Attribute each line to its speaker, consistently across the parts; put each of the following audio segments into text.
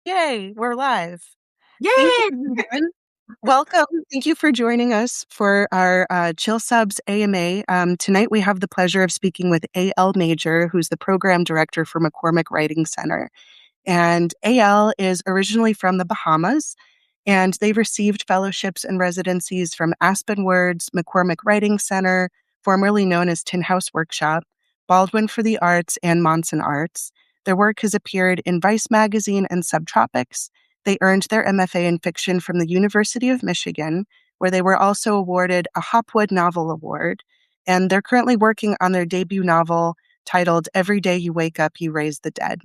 Speaker 1: Yay, we're live. Thank you,
Speaker 2: Yay!
Speaker 1: everyone. Welcome. Thank you for joining us for our Chill Subs AMA. Tonight, we have the pleasure of speaking with A.L. Major, who's the program director for McCormack Writing Center. And A.L. is originally from the Bahamas, and they've received fellowships and residencies from Aspen Words, McCormack Writing Center, formerly known as Tin House Workshop, Baldwin for the Arts, and Monson Arts. Their work has appeared in Vice magazine and Subtropics. They earned their MFA in fiction from the University of Michigan, where they were also awarded a Hopwood Novel Award. And they're currently working on their debut novel titled Every Day You Wake Up, You Raise the Dead.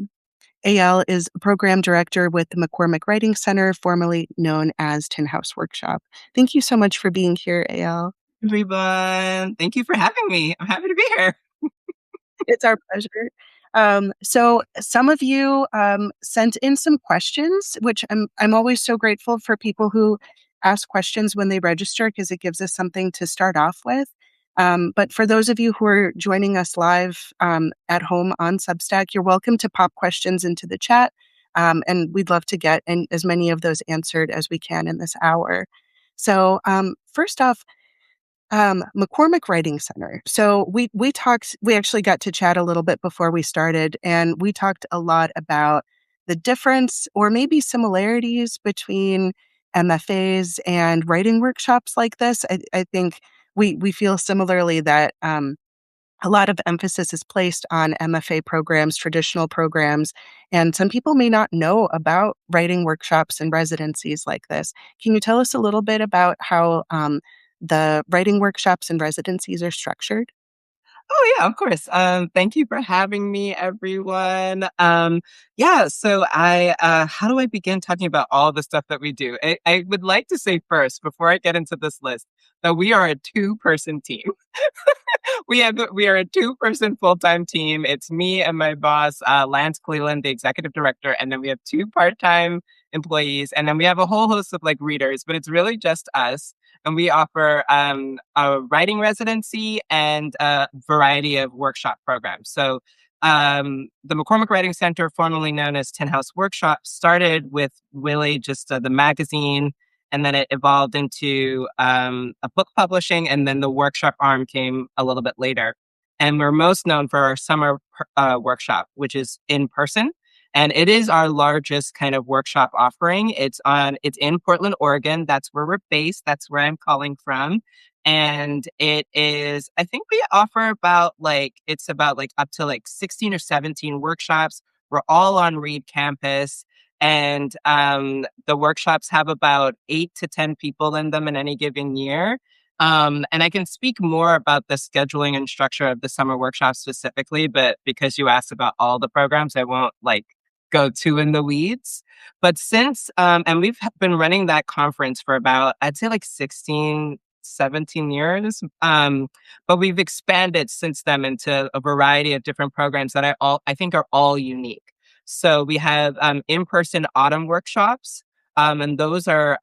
Speaker 1: AL is a program director with the McCormack Writing Center, formerly known as Tin House Workshop. Thank you so much for being here, AL.
Speaker 2: Everyone, thank you for having me. I'm happy to be here.
Speaker 1: It's our pleasure. So some of you sent in some questions, which I'm always so grateful for people who ask questions when they register because it gives us something to start off with. But for those of you who are joining us live at home on Substack, you're welcome to pop questions into the chat. And we'd love to get as many of those answered as we can in this hour. So first off, McCormack Writing Center. So we actually got to chat a little bit before we started, and we talked a lot about the difference or maybe similarities between MFAs and writing workshops like this. I think we feel similarly that a lot of emphasis is placed on MFA programs, traditional programs, and some people may not know about writing workshops and residencies like this. Can you tell us a little bit about how the writing workshops and residencies are structured?
Speaker 2: Oh yeah, of course. Thank you for having me, everyone. Yeah, so how do I begin talking about all the stuff that we do? I would like to say first, before I get into this list, that we are a two-person team. We are a two-person full-time team. It's me and my boss, Lance Cleland, the executive director, and then we have two part-time employees, and then we have a whole host of like readers, but it's really just us. And we offer a writing residency and a variety of workshop programs. So the McCormack Writing Center, formerly known as Tin House Workshop, started with really just the magazine, and then it evolved into a book publishing, and then the workshop arm came a little bit later. And we're most known for our summer workshop, which is in person. And it is our largest kind of workshop offering. It's in Portland, Oregon. That's where we're based. That's where I'm calling from. And it is, I think we offer it's about like up to like 16 or 17 workshops. We're all on Reed campus. And the workshops have about 8 to 10 people in them in any given year. And I can speak more about the scheduling and structure of the summer workshop specifically, but because you asked about all the programs, I won't go too in the weeds. But and we've been running that conference for about, I'd say like 16, 17 years. But we've expanded since then into a variety of different programs that I think are all unique. So we have in-person autumn workshops. And those are,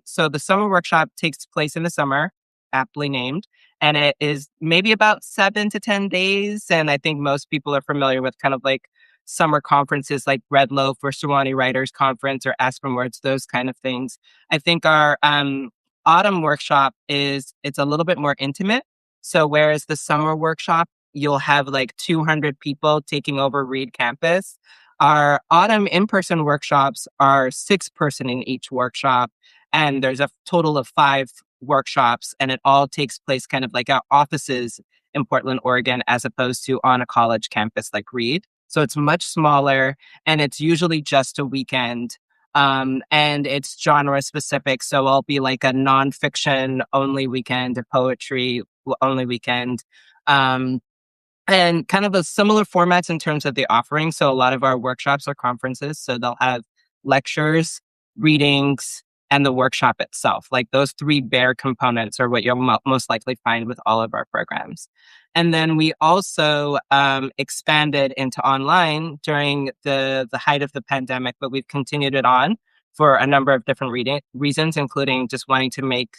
Speaker 2: so the summer workshop takes place in the summer, aptly named, and it is maybe about 7 to 10 days. And I think most people are familiar with kind of like summer conferences like Red Loaf or Sewanee Writers Conference or Aspen Words, those kind of things. I think our autumn workshop it's a little bit more intimate. So whereas the summer workshop, you'll have like 200 people taking over Reed campus. Our autumn in-person workshops are 6 person in each workshop. And there's a total of 5 workshops, and it all takes place kind of like our offices in Portland, Oregon, as opposed to on a college campus like Reed. So it's much smaller, and it's usually just a weekend. And it's genre specific. So I'll be like a nonfiction only weekend, a poetry only weekend. Um, and kind of a similar formats in terms of the offering. So a lot of our workshops are conferences. So they'll have lectures, readings, and the workshop itself. Like those 3 bare components are what you'll most likely find with all of our programs. And then we also expanded into online during the height of the pandemic, but we've continued it on for a number of different reasons, including just wanting to make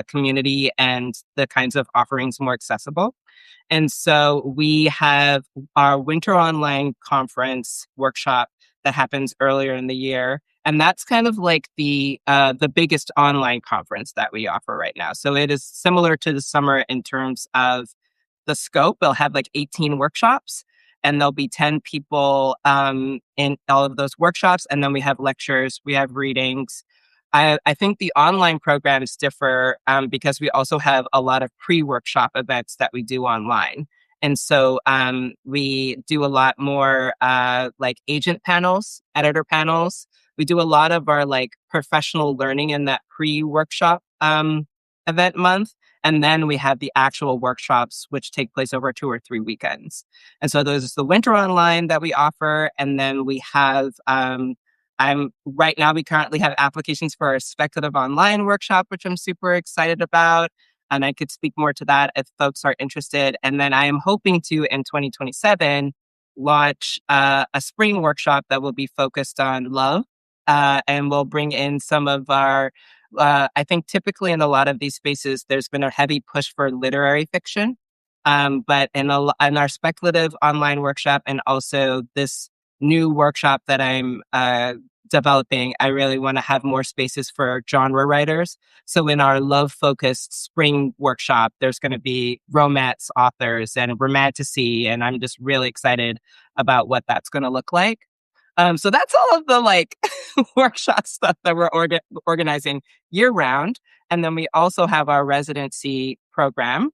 Speaker 2: community and the kinds of offerings more accessible. And so we have our winter online conference workshop that happens earlier in the year. And that's kind of like the biggest online conference that we offer right now. So it is similar to the summer in terms of the scope. They'll have like 18 workshops, and there'll be 10 people in all of those workshops. And then we have lectures, we have readings. I think the online programs differ because we also have a lot of pre-workshop events that we do online. And so we do a lot more like agent panels, editor panels. We do a lot of our like professional learning in that pre-workshop event month. And then we have the actual workshops, which take place over 2 or 3 weekends. And so there's the winter online that we offer. And then we have, I'm right now, we currently have applications for our speculative online workshop, which I'm super excited about. And I could speak more to that if folks are interested. And then I am hoping to, in 2027, launch a spring workshop that will be focused on love. And we'll bring in some of our I think typically in a lot of these spaces, there's been a heavy push for literary fiction. But in our speculative online workshop and also this new workshop that I'm developing, I really want to have more spaces for genre writers. So in our love focused spring workshop, there's going to be romance authors and romantasy. And I'm just really excited about what that's going to look like. So that's all of the like workshop stuff that we're organizing year round. And then we also have our residency program.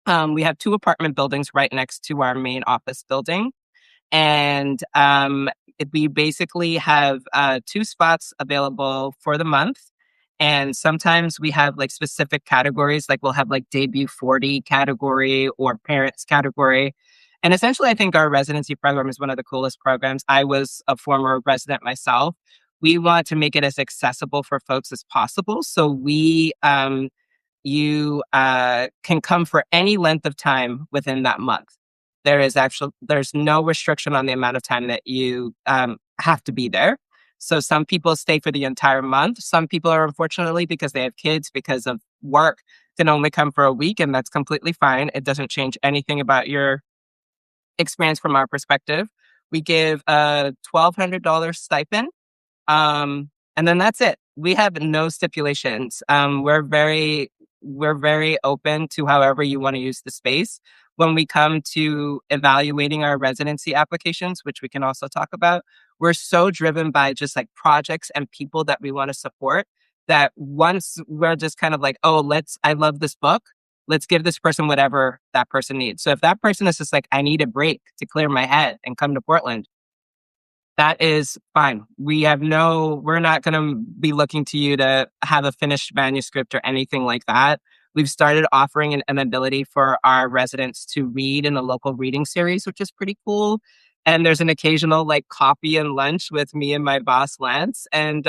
Speaker 2: We have 2 apartment buildings right next to our main office building. And we basically have 2 spots available for the month. And sometimes we have like specific categories, like we'll have like debut 40 category or parents category. And essentially, I think our residency program is one of the coolest programs. I was a former resident myself. We want to make it as accessible for folks as possible. So you can come for any length of time within that month. There's no restriction on the amount of time that you have to be there. So some people stay for the entire month. Some people are unfortunately, because they have kids, because of work, can only come for a week, and that's completely fine. It doesn't change anything about your experience from our perspective. We give a $1,200 stipend. And then that's it. We have no stipulations. We're very open to however you want to use the space. When we come to evaluating our residency applications, which we can also talk about, we're so driven by just like projects and people that we want to support that once we're just kind of like, oh, I love this book. Let's give this person whatever that person needs. So if that person is just like, I need a break to clear my head and come to Portland, that is fine. We're not going to be looking to you to have a finished manuscript or anything like that. We've started offering an ability for our residents to read in a local reading series, which is pretty cool. And there's an occasional like coffee and lunch with me and my boss, Lance. And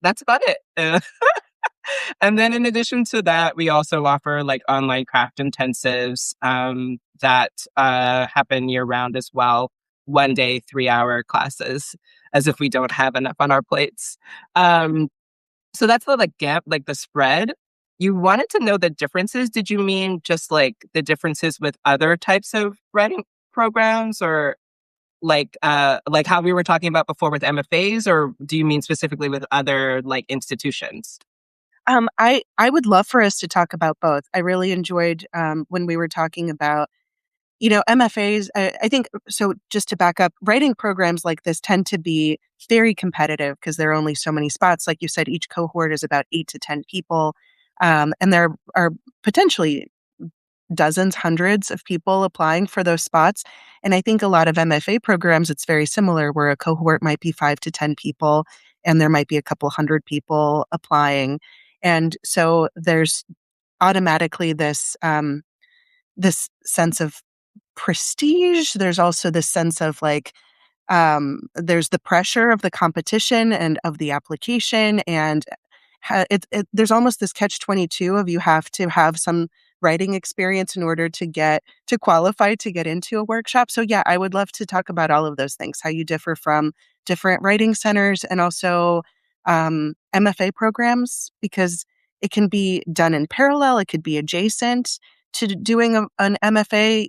Speaker 2: that's about it. And then in addition to that, we also offer like online craft intensives that happen year round as well. 1 day, 3-hour classes, as if we don't have enough on our plates. So that's the like gap, like the spread. You wanted to know the differences. Did you mean just like the differences with other types of writing programs, or like how we were talking about before with MFAs, or do you mean specifically with other like institutions?
Speaker 1: I would love for us to talk about both. I really enjoyed when we were talking about, MFAs. I think so. Just to back up, writing programs like this tend to be very competitive because there are only so many spots. Like you said, each cohort is about 8 to 10 people, and there are potentially dozens, hundreds of people applying for those spots. And I think a lot of MFA programs, it's very similar, where a cohort might be 5 to 10 people, and there might be a couple hundred people applying. And so there's automatically this sense of prestige. There's also this sense of like, there's the pressure of the competition and of the application, and there's almost this catch-22 of you have to have some writing experience in order to qualify to get into a workshop. So yeah, I would love to talk about all of those things, how you differ from different writing centers, and also MFA programs, because it can be done in parallel, it could be adjacent. to doing an MFA,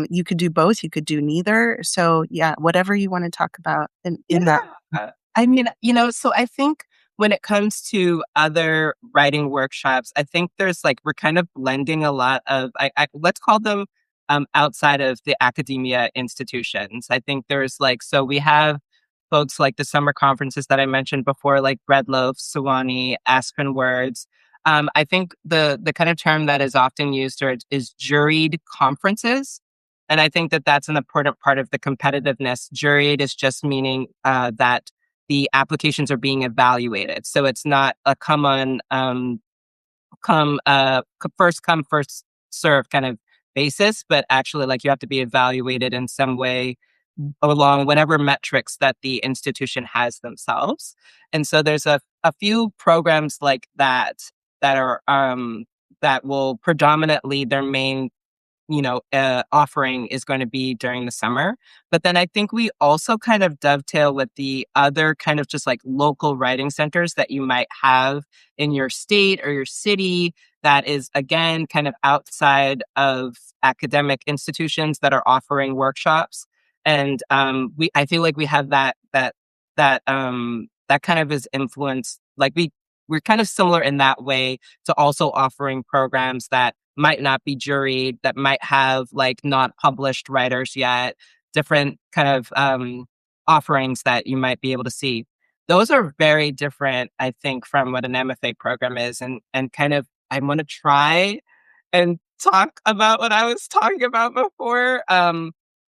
Speaker 1: you could do both. You could do neither. So yeah, whatever you want to talk about in that.
Speaker 2: Yeah. I mean, so I think when it comes to other writing workshops, I think there's like, we're kind of blending a lot of, let's call them outside of the academia institutions. I think there's like, so we have folks like the summer conferences that I mentioned before, like Bread Loaf, Suwannee, Aspen Words. I think the kind of term that is often used is juried conferences. And I think that that's an important part of the competitiveness. Juried is just meaning that the applications are being evaluated. So it's not a first come, first serve kind of basis, but actually like you have to be evaluated in some way along whatever metrics that the institution has themselves. And so there's a few programs like that are that will predominantly their main offering is going to be during the summer. But then I think we also kind of dovetail with the other kind of just like local writing centers that you might have in your state or your city that is, again, kind of outside of academic institutions that are offering workshops. And I feel like we have that kind of is influenced, like we're kind of similar in that way to also offering programs that might not be juried, that might have like not published writers yet, different kind of offerings that you might be able to see. Those are very different, I think, from what an MFA program is. And kind of, I want to try and talk about what I was talking about before,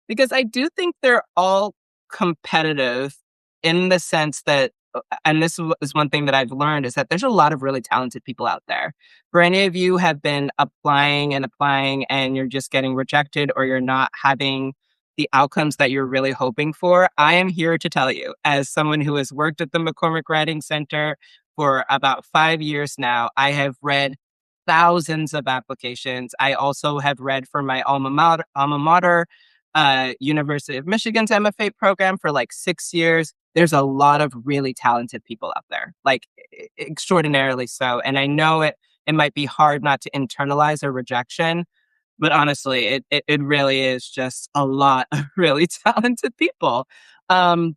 Speaker 2: because I do think they're all competitive in the sense that, and this is one thing that I've learned, is that there's a lot of really talented people out there. For any of you have been applying and you're just getting rejected, or you're not having the outcomes that you're really hoping for, I am here to tell you, as someone who has worked at the McCormack Writing Center for about 5 years now, I have read thousands of applications. I also have read for my alma mater, University of Michigan's MFA program for like 6 years. There's a lot of really talented people out there, like extraordinarily so. And I know it might be hard not to internalize a rejection, but honestly, it really is just a lot of really talented people. Um,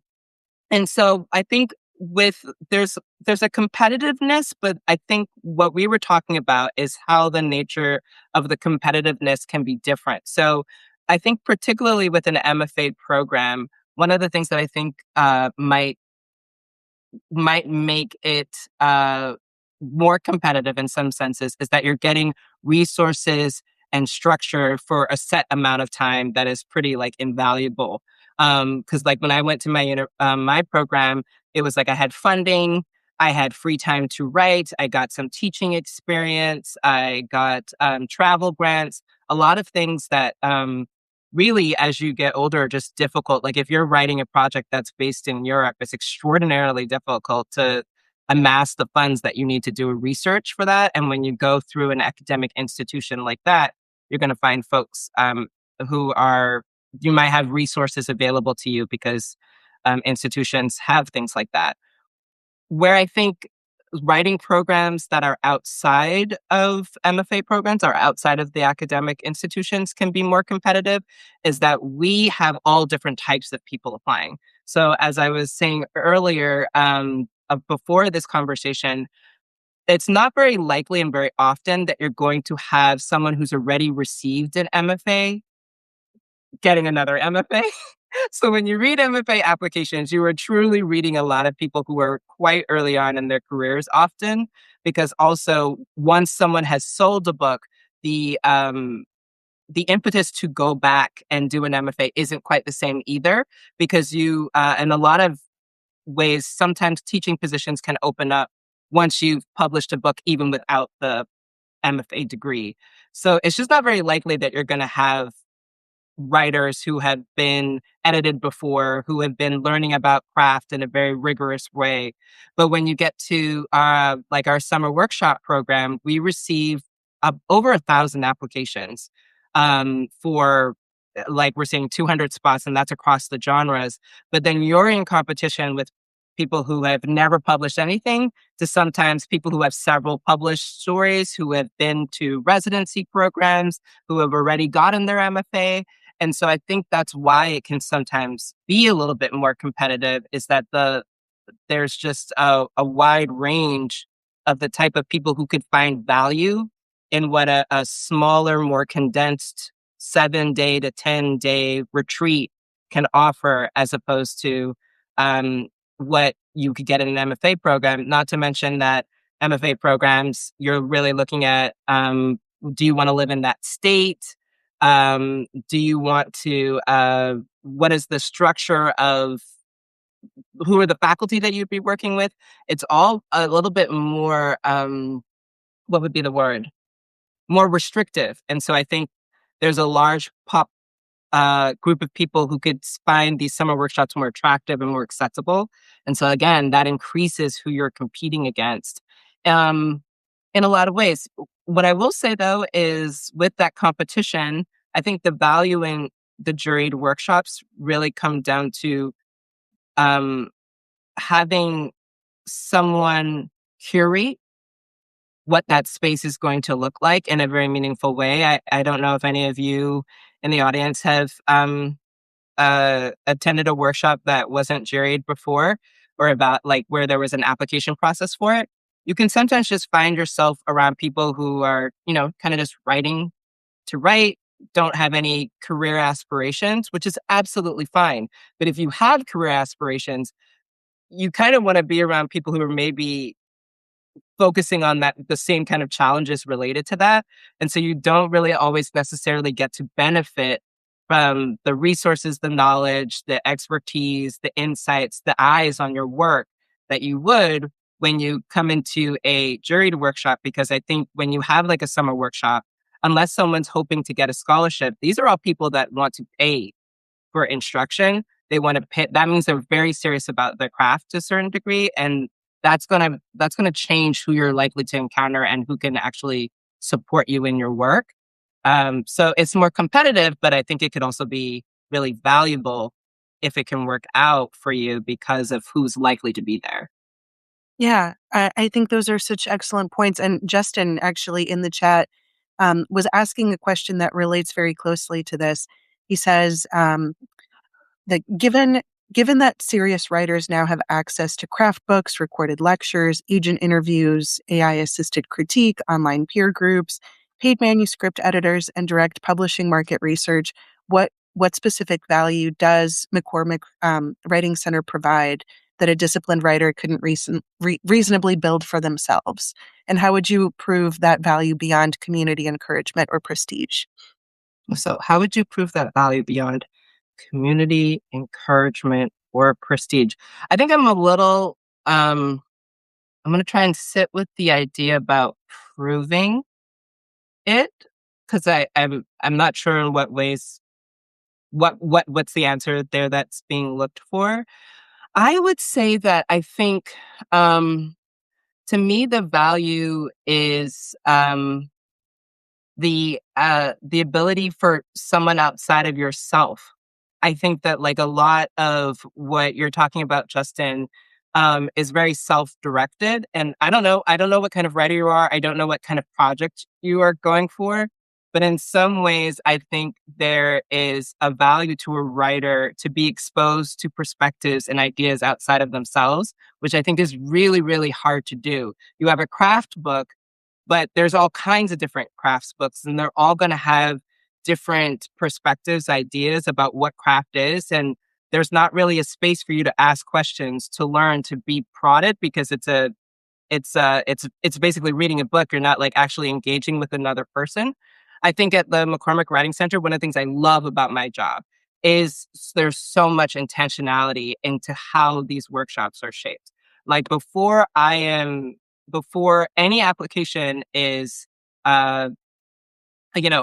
Speaker 2: and so I think with there's a competitiveness, but I think what we were talking about is how the nature of the competitiveness can be different. So I think particularly with an MFA program, one of the things that I think might make it more competitive in some senses is that you're getting resources and structure for a set amount of time that is pretty like invaluable. Because like when I went to my program, it was like I had funding, I had free time to write, I got some teaching experience, I got travel grants, a lot of things that really, as you get older, are just difficult. Like if you're writing a project that's based in Europe, it's extraordinarily difficult to amass the funds that you need to do research for that. And when you go through an academic institution like that, you're going to find folks you might have resources available to you because institutions have things like that. Where I think writing programs that are outside of MFA programs or outside of the academic institutions can be more competitive is that we have all different types of people applying. So as I was saying earlier, before this conversation, it's not very likely and very often that you're going to have someone who's already received an MFA getting another MFA. So when you read MFA applications, you are truly reading a lot of people who are quite early on in their careers often, because also once someone has sold a book, the impetus to go back and do an MFA isn't quite the same either, because in a lot of ways, sometimes teaching positions can open up once you've published a book, even without the MFA degree. So it's just not very likely that you're going to have writers who have been edited before, who have been learning about craft in a very rigorous way. But when you get to like our summer workshop program, we receive over 1,000 applications for like we're saying 200 spots, and that's across the genres. But then you're in competition with people who have never published anything to sometimes people who have several published stories, who have been to residency programs, who have already gotten their MFA. And so I think that's why it can sometimes be a little bit more competitive, is that there's just a wide range of the type of people who could find value in what a smaller, more condensed 7 day to 10 day retreat can offer, as opposed to what you could get in an MFA program. Not to mention that MFA programs, you're really looking at, do you want to live in that state? Do you want to, what is the structure of who are the faculty that you'd be working with? It's all a little bit more, what would be the word? More restrictive. And so I think there's a large group of people who could find these summer workshops more attractive and more accessible. And so again, that increases who you're competing against. Um, in a lot of ways. What I will say though is with that competition, I think the value in the juried workshops really come down to um, having someone curate what that space is going to look like in a very meaningful way. I don't know if any of you in the audience have attended a workshop that wasn't juried before, or about like where there was an application process for it. You can sometimes just find yourself around people who are, kind of just writing to write, don't have any career aspirations, which is absolutely fine. But if you have career aspirations, you kind of want to be around people who are maybe focusing on the same kind of challenges related to that. And so you don't really always necessarily get to benefit from the resources, the knowledge, the expertise, the insights, the eyes on your work that you would when you come into a juried workshop. Because I think when you have like a summer workshop, unless someone's hoping to get a scholarship, these are all people that want to pay for instruction. They want to pay. That means they're very serious about their craft to a certain degree. And that's gonna change who you're likely to encounter and who can actually support you in your work. So it's more competitive, but I think it could also be really valuable if it can work out for you because of who's likely to be there.
Speaker 1: Yeah, I think those are such excellent points. And Justin, actually, in the chat, was asking a question that relates very closely to this. He says, that given that serious writers now have access to craft books, recorded lectures, agent interviews, AI-assisted critique, online peer groups, paid manuscript editors, and direct publishing market research, what specific value does McCormack Writing Center provide that a disciplined writer couldn't reasonably build for themselves? And how would you prove that value beyond community encouragement or prestige?
Speaker 2: So how would you prove that value beyond community, encouragement, or prestige? I think I'm going to try and sit with the idea about proving it, because I'm not sure in what ways, what's the answer there that's being looked for. I would say that I think, to me, the value is, the ability for someone outside of yourself. I think that like a lot of what you're talking about, Justin, is very self-directed. And I don't know what kind of writer you are. I don't know what kind of project you are going for. But in some ways, I think there is a value to a writer to be exposed to perspectives and ideas outside of themselves, which I think is really, really hard to do. You have a craft book, but there's all kinds of different crafts books, and they're all going to have different perspectives, ideas about what craft is. And there's not really a space for you to ask questions, to learn, to be prodded, because it's basically reading a book. You're not like actually engaging with another person. I think at the McCormack Writing Center, one of the things I love about my job is there's so much intentionality into how these workshops are shaped. Like before any application is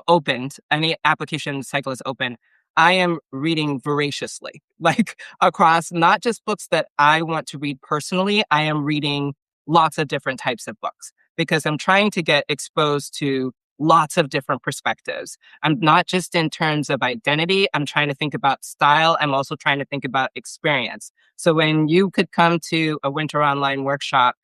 Speaker 2: opened, any application cycle is open, I am reading voraciously, like across not just books that I want to read personally. I am reading lots of different types of books because I'm trying to get exposed to lots of different perspectives. I'm not just in terms of identity, I'm trying to think about style. I'm also trying to think about experience. So when you could come to a winter online workshop,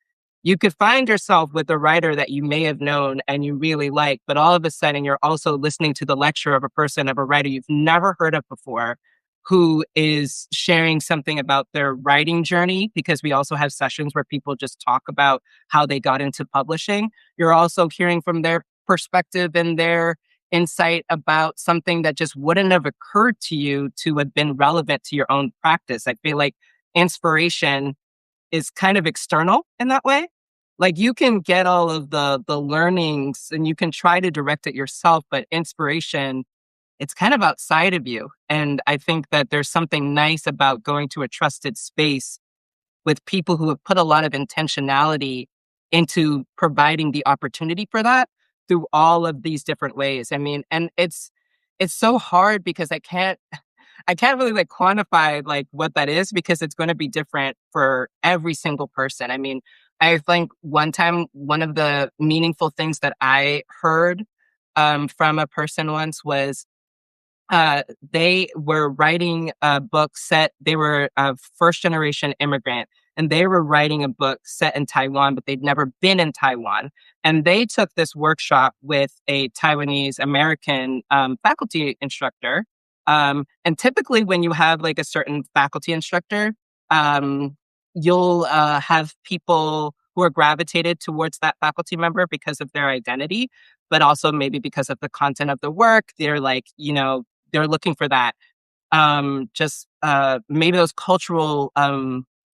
Speaker 2: you could find yourself with a writer that you may have known and you really like, but all of a sudden you're also listening to the lecture of a person, of a writer you've never heard of before, who is sharing something about their writing journey, because we also have sessions where people just talk about how they got into publishing. You're also hearing from their perspective and their insight about something that just wouldn't have occurred to you to have been relevant to your own practice. I feel like inspiration is kind of external in that way. Like you can get all of the learnings and you can try to direct it yourself, but inspiration, it's kind of outside of you. And I think that there's something nice about going to a trusted space with people who have put a lot of intentionality into providing the opportunity for that through all of these different ways. I mean, and it's so hard because I can't really like quantify like what that is because it's going to be different for every single person. I mean, I think one time one of the meaningful things that I heard from a person once was they were writing a book set. They were a first generation immigrant and they were writing a book set in Taiwan, but they'd never been in Taiwan. And they took this workshop with a Taiwanese American faculty instructor. And typically, when you have like a certain faculty instructor, um, you'll have people who are gravitated towards that faculty member because of their identity, but also maybe because of the content of the work. They're like, they're looking for that just maybe those cultural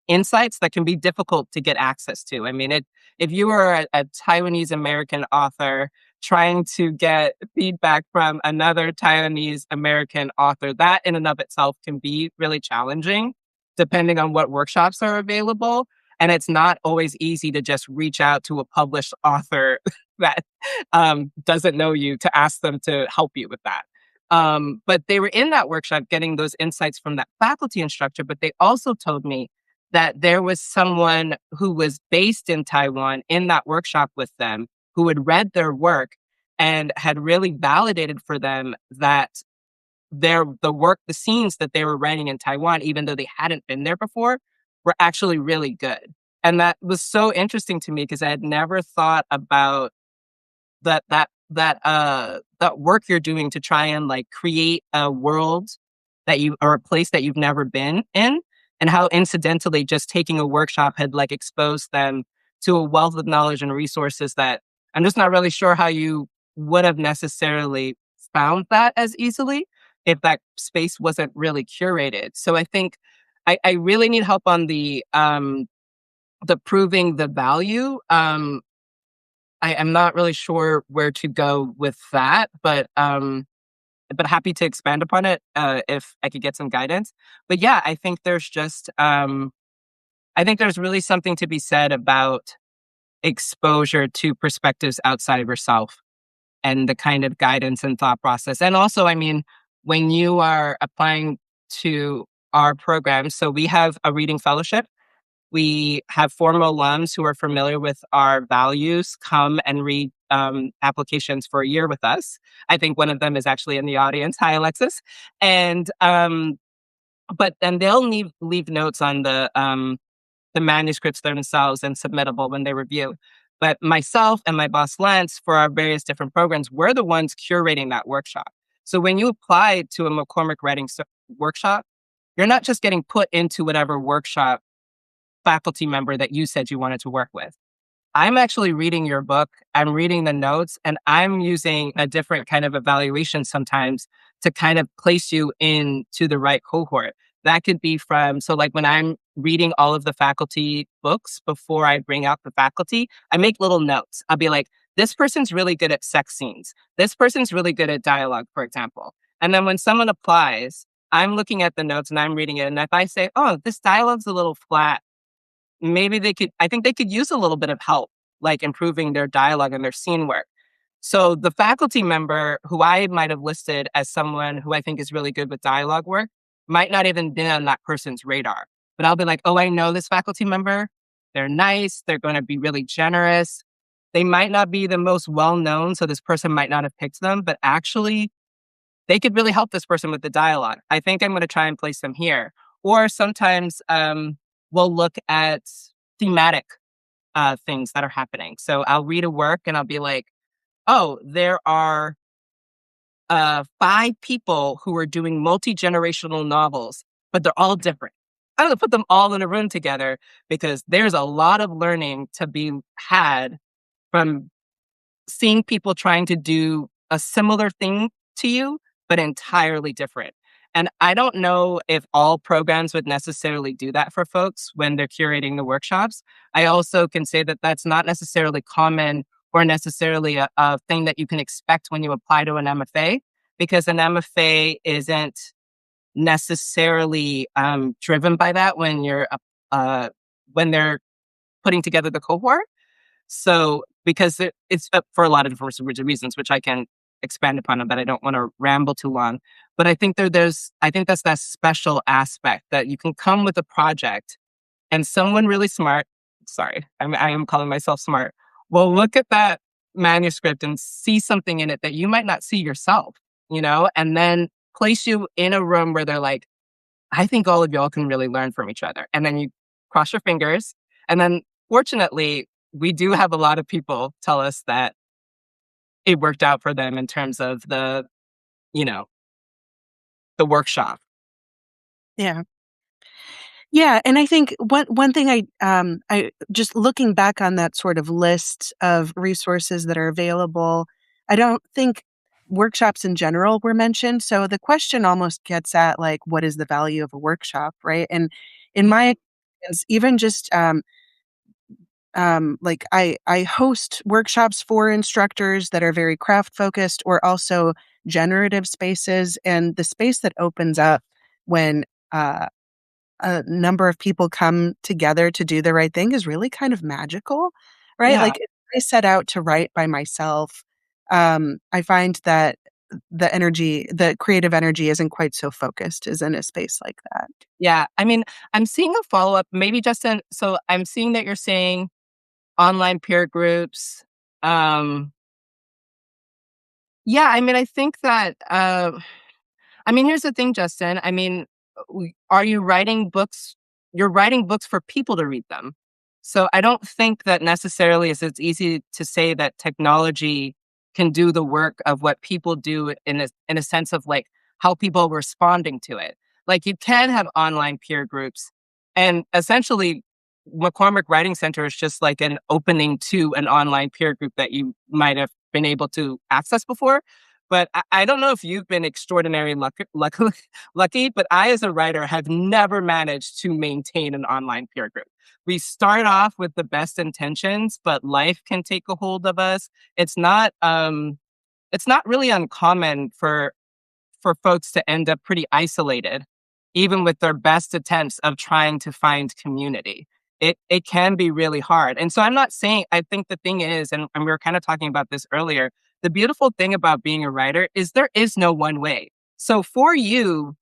Speaker 2: insights that can be difficult to get access to. I mean, if you are a Taiwanese American author trying to get feedback from another Taiwanese American author, that in and of itself can be really challenging, depending on what workshops are available. And it's not always easy to just reach out to a published author that doesn't know you to ask them to help you with that. But they were in that workshop getting those insights from that faculty instructor, but they also told me that there was someone who was based in Taiwan in that workshop with them who had read their work and had really validated for them that the scenes that they were writing in Taiwan, even though they hadn't been there before, were actually really good. And that was so interesting to me because I had never thought about that work you're doing to try and like create a world or a place that you've never been in, and how incidentally just taking a workshop had like exposed them to a wealth of knowledge and resources that I'm just not really sure how you would have necessarily found that as easily if that space wasn't really curated. So I think I really need help on the proving the value. I am not really sure where to go with that, but happy to expand upon it if I could get some guidance. But yeah, I think there's really something to be said about exposure to perspectives outside of yourself and the kind of guidance and thought process. And also, I mean, when you are applying to our program, so we have a reading fellowship. We have former alums who are familiar with our values come and read applications for a year with us. I think one of them is actually in the audience. Hi, Alexis. And but then they'll leave notes on the manuscripts themselves and submittable when they review. But myself and my boss Lance, for our various different programs, we're the ones curating that workshop. So when you apply to a McCormack writing workshop, you're not just getting put into whatever workshop faculty member that you said you wanted to work with. I'm actually reading your book, I'm reading the notes, and I'm using a different kind of evaluation sometimes to kind of place you into the right cohort. That could be so like when I'm reading all of the faculty books before I bring out the faculty, I make little notes. I'll be like, this person's really good at sex scenes. This person's really good at dialogue, for example. And then when someone applies, I'm looking at the notes and I'm reading it. And if I say, oh, this dialogue's a little flat, I think they could use a little bit of help, like improving their dialogue and their scene work. So the faculty member who I might have listed as someone who I think is really good with dialogue work might not even be on that person's radar. But I'll be like, oh, I know this faculty member. They're nice. They're going to be really generous. They might not be the most well known, so this person might not have picked them, but actually they could really help this person with the dialogue. I think I'm going to try and place them here. Or sometimes we'll look at thematic things that are happening. So I'll read a work and I'll be like, oh, there are five people who are doing multi generational novels, but they're all different. I'm going to put them all in a room together because there's a lot of learning to be had from seeing people trying to do a similar thing to you, but entirely different. And I don't know if all programs would necessarily do that for folks when they're curating the workshops. I also can say that that's not necessarily common or necessarily a thing that you can expect when you apply to an MFA, because an MFA isn't necessarily driven by that when they're putting together the cohort. So, because it's for a lot of different reasons, which I can expand upon, but I don't want to ramble too long. But I think I think that's that special aspect that you can come with a project and someone really smart, sorry, I am calling myself smart, will look at that manuscript and see something in it that you might not see yourself, and then place you in a room where they're like, I think all of y'all can really learn from each other. And then you cross your fingers. And then fortunately, we do have a lot of people tell us that it worked out for them in terms of you know, the workshop.
Speaker 1: Yeah. Yeah, and I think one thing I just looking back on that sort of list of resources that are available, I don't think workshops in general were mentioned. So the question almost gets at like, what is the value of a workshop, right? And in my experience, even just like I host workshops for instructors that are very craft focused or also generative spaces, and the space that opens up when a number of people come together to do the right thing is really kind of magical, right?
Speaker 2: Yeah.
Speaker 1: Like, if I set out to write by myself, I find that the creative energy isn't quite so focused as in a space like that.
Speaker 2: Yeah. I mean, I'm seeing a follow up, maybe Justin. So I'm seeing that you're saying online peer groups. Um, yeah. I mean, I think that, here's the thing, Justin. Are you writing books? You're writing books for people to read them. So I don't think that necessarily is it's easy to say that technology can do the work of what people do in a sense of like how people are responding to it. Like you can have online peer groups, and essentially McCormack Writing Center is just like an opening to an online peer group that you might have been able to access before. But I don't know if you've been extraordinarily lucky, but I, as a writer, have never managed to maintain an online peer group. We start off with the best intentions, but life can take a hold of us. It's not really uncommon for folks to end up pretty isolated, even with their best attempts of trying to find community. It can be really hard. And so I'm not saying, I think the thing is, and we were kind of talking about this earlier, the beautiful thing about being a writer is there is no one way. So for you,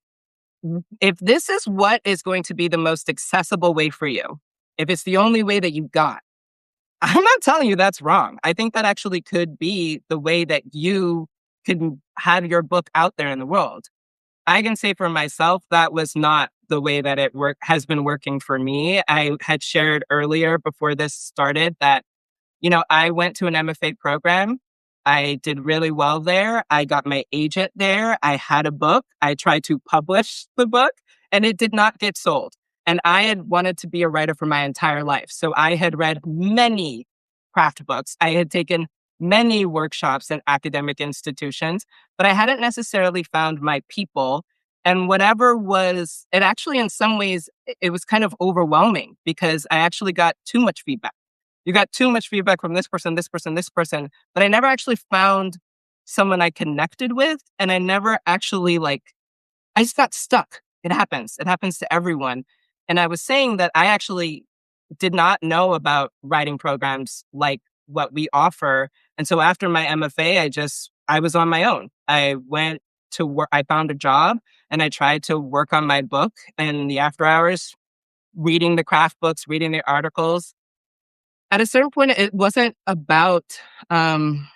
Speaker 2: if this is what is going to be the most accessible way for you, if it's the only way that you got, I'm not telling you that's wrong. I think that actually could be the way that you can have your book out there in the world. I can say for myself, that was not the way that has been working for me. I had shared earlier before this started that, I went to an MFA program. I did really well there. I got my agent there. I had a book. I tried to publish the book and it did not get sold. And I had wanted to be a writer for my entire life. So I had read many craft books. I had taken many workshops in academic institutions, but I hadn't necessarily found my people. And it actually, in some ways, it was kind of overwhelming because I actually got too much feedback. You got too much feedback from this person, this person, this person, but I never actually found someone I connected with. And I never actually I just got stuck. It happens. It happens to everyone. And I was saying that I actually did not know about writing programs like what we offer. And so after my MFA, I was on my own. I went to work, I found a job and I tried to work on my book and the after hours, reading the craft books, reading the articles. at a certain point, it wasn't about um,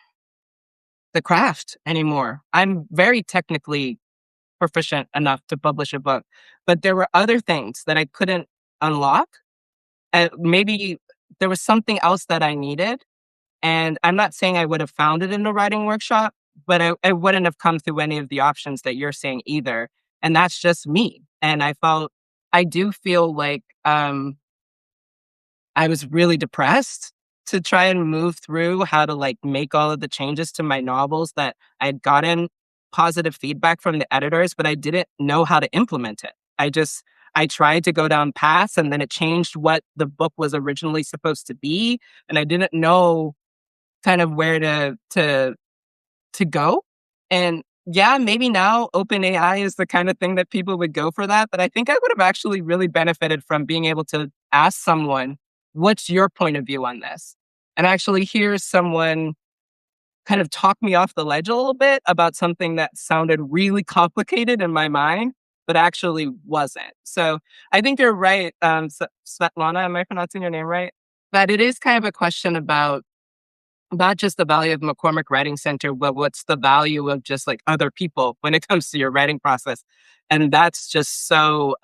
Speaker 2: the craft anymore. I'm very technically proficient enough to publish a book, but there were other things that I couldn't unlock. And maybe there was something else that I needed. And I'm not saying I would have found it in a writing workshop, but I wouldn't have come through any of the options that you're saying either. And that's just me. And I do feel like I was really depressed to try and move through how to like make all of the changes to my novels that I had gotten positive feedback from the editors, but I didn't know how to implement it. I tried to go down paths and then it changed what the book was originally supposed to be. And I didn't know kind of where to go. And yeah, maybe now OpenAI is the kind of thing that people would go for that. But I think I would have actually really benefited from being able to ask someone, what's your point of view on this? And actually hear someone kind of talk me off the ledge a little bit about something that sounded really complicated in my mind, but actually wasn't. So I think you're right, Svetlana, am I pronouncing your name right? That it is kind of a question about not just the value of McCormack Writing Center, but what's the value of just like other people when it comes to your writing process. And that's just so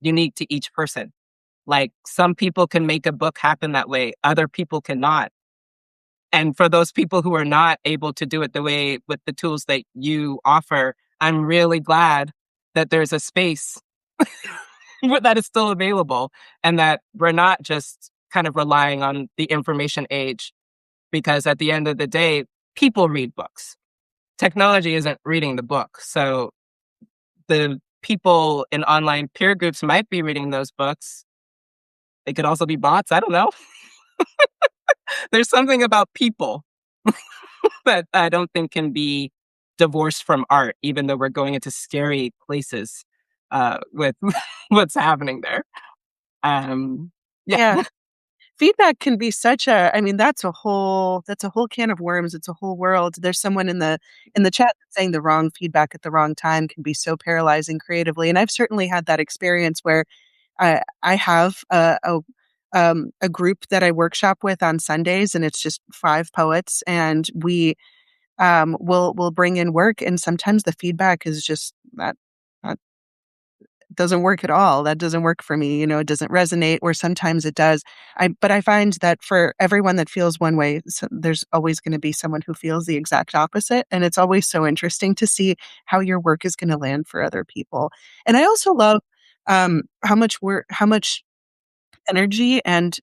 Speaker 2: unique to each person. Like some people can make a book happen that way, other people cannot. And for those people who are not able to do it the way with the tools that you offer, I'm really glad that there's a space that is still available and that we're not just kind of relying on the information age because at the end of the day, people read books. Technology isn't reading the book. So the people in online peer groups might be reading those books. They could also be bots. I don't know. There's something about people that I don't think can be divorced from art, even though we're going into scary places with what's happening there. Um, yeah.
Speaker 1: Yeah. Feedback can be such a I mean, that's a whole can of worms, it's a whole world. There's someone in the chat that's saying the wrong feedback at the wrong time can be so paralyzing creatively, and I've certainly had that experience where I have a group that I workshop with on Sundays, and it's just 5 poets, and we'll bring in work, and sometimes the feedback is just that doesn't work at all. That doesn't work for me. It doesn't resonate, or sometimes it does. But I find that for everyone that feels one way, there's always going to be someone who feels the exact opposite. And it's always so interesting to see how your work is going to land for other people. And I also love how much energy and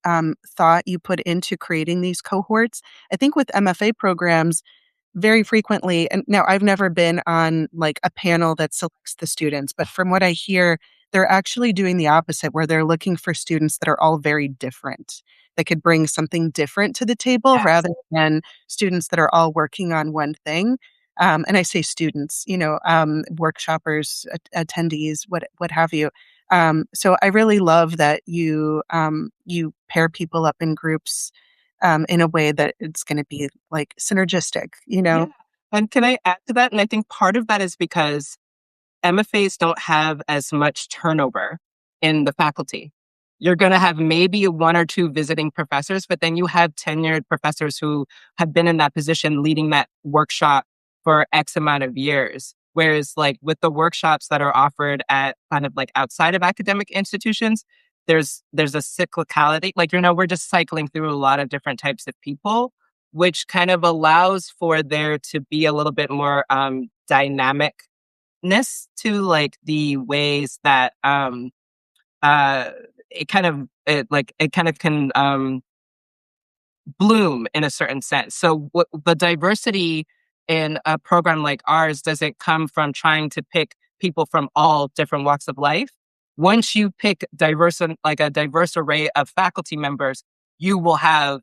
Speaker 1: thought you put into creating these cohorts. I think with MFA programs, very frequently, and now I've never been on like a panel that selects the students, but from what I hear, they're actually doing the opposite, where they're looking for students that are all very different, that could bring something different to the table
Speaker 2: Yes.
Speaker 1: rather than students that are all working on one thing. And I say students, workshoppers, attendees, what have you. So I really love that you pair people up in groups in a way that it's going to be like synergistic.
Speaker 2: Yeah. And can I add to that? And I think part of that is because MFAs don't have as much turnover in the faculty. You're going to have maybe one or two visiting professors, but then you have tenured professors who have been in that position leading that workshop for X amount of years. Whereas like with the workshops that are offered at kind of like outside of academic institutions, there's a cyclicality. Like, we're just cycling through a lot of different types of people, which kind of allows for there to be a little bit more dynamicness to like the ways that uh it kind of can bloom in a certain sense. So what the diversity in a program like ours doesn't come from trying to pick people from all different walks of life. Once you pick like a diverse array of faculty members, you will have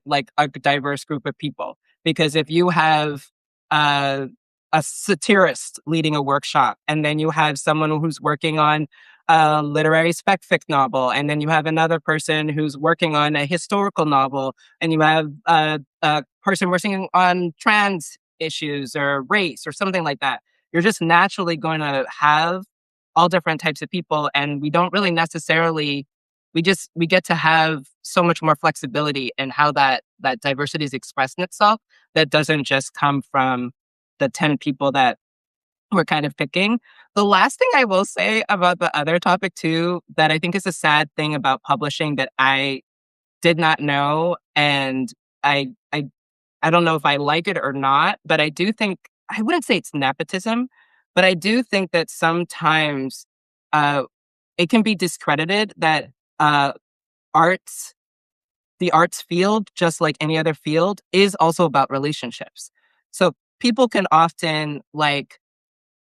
Speaker 2: like a diverse group of people. Because if you have uh, a satirist leading a workshop, and then you have someone who's working on a literary spec fic novel, and then you have another person who's working on a historical novel, and you have a person working on trans issues or race or something like that. You're just naturally going to have all different types of people, and we don't really necessarily we get to have so much more flexibility in how that diversity is expressing itself. That doesn't just come from the 10 people that we're kind of picking. The last thing I will say about the other topic too, that I think is a sad thing about publishing that I did not know, and I I I don't know if I like it or not, but I do think I wouldn't say it's nepotism, but I do think that sometimes uh, it can be discredited that uh, arts, the arts field, just like any other field, is also about relationships. So people can often like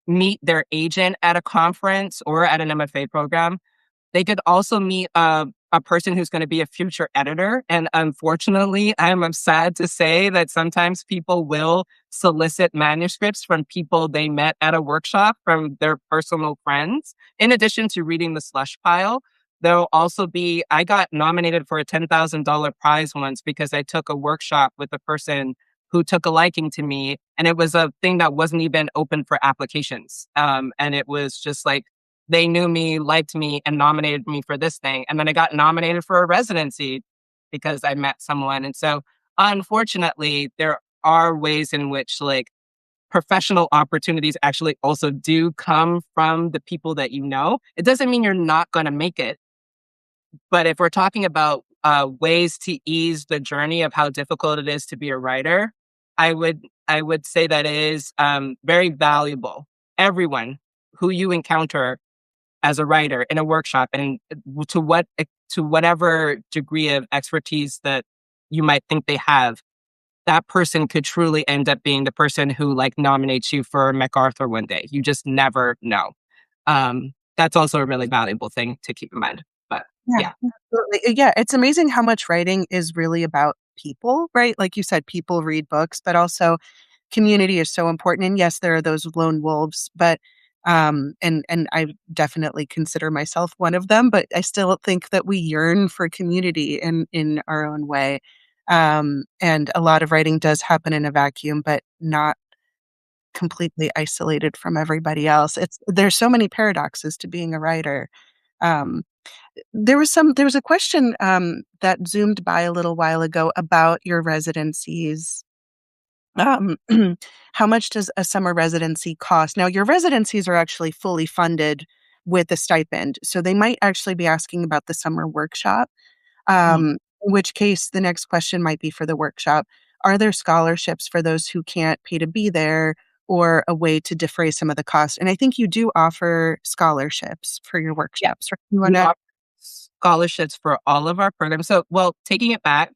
Speaker 2: meet their agent at a conference or at an MFA program. They could also meet a person who's going to be a future editor. And unfortunately, I'm sad to say that sometimes people will solicit manuscripts from people they met at a workshop from their personal friends. In addition to reading the slush pile, there'll also be, I got nominated for a $10,000 prize once because I took a workshop with a person who took a liking to me. And it was a thing that wasn't even open for applications. And it was just like, they knew me, liked me, and nominated me for this thing. And then I got nominated for a residency because I met someone. And so, unfortunately, there are ways in which like professional opportunities actually also do come from the people that you know. It doesn't mean you're not going to make it. But if we're talking about ways to ease the journey of how difficult it is to be a writer, I would say that it is very valuable. Everyone who you encounter as a writer in a workshop, and to what to whatever degree of expertise that you might think they have, that person could truly end up being the person who like nominates you for MacArthur one day. You just never know. That's also a really valuable thing to keep in mind. But
Speaker 1: Yeah,
Speaker 2: yeah.
Speaker 1: absolutely. Yeah, it's amazing how much writing is really about people, right? Like you said, people read books, but also community is so important. And yes, there are those lone wolves, but and I definitely consider myself one of them, but I still think that we yearn for community in our own way. And a lot of writing does happen in a vacuum, but not completely isolated from everybody else. It's there's so many paradoxes to being a writer. Um, there was a question that zoomed by a little while ago about your residencies. Um, how much does a summer residency cost? Now, your residencies are actually fully funded with a stipend, so they might actually be asking about the summer workshop.
Speaker 2: Mhm.
Speaker 1: In which case, the next question might be for the workshop. Are there scholarships for those who can't pay to be there or a way to defray some of the cost? And I think you do offer scholarships for your
Speaker 2: Yeah.
Speaker 1: workshops, right? You
Speaker 2: We
Speaker 1: wanna
Speaker 2: offer scholarships for all of our programs. So, well, taking it back,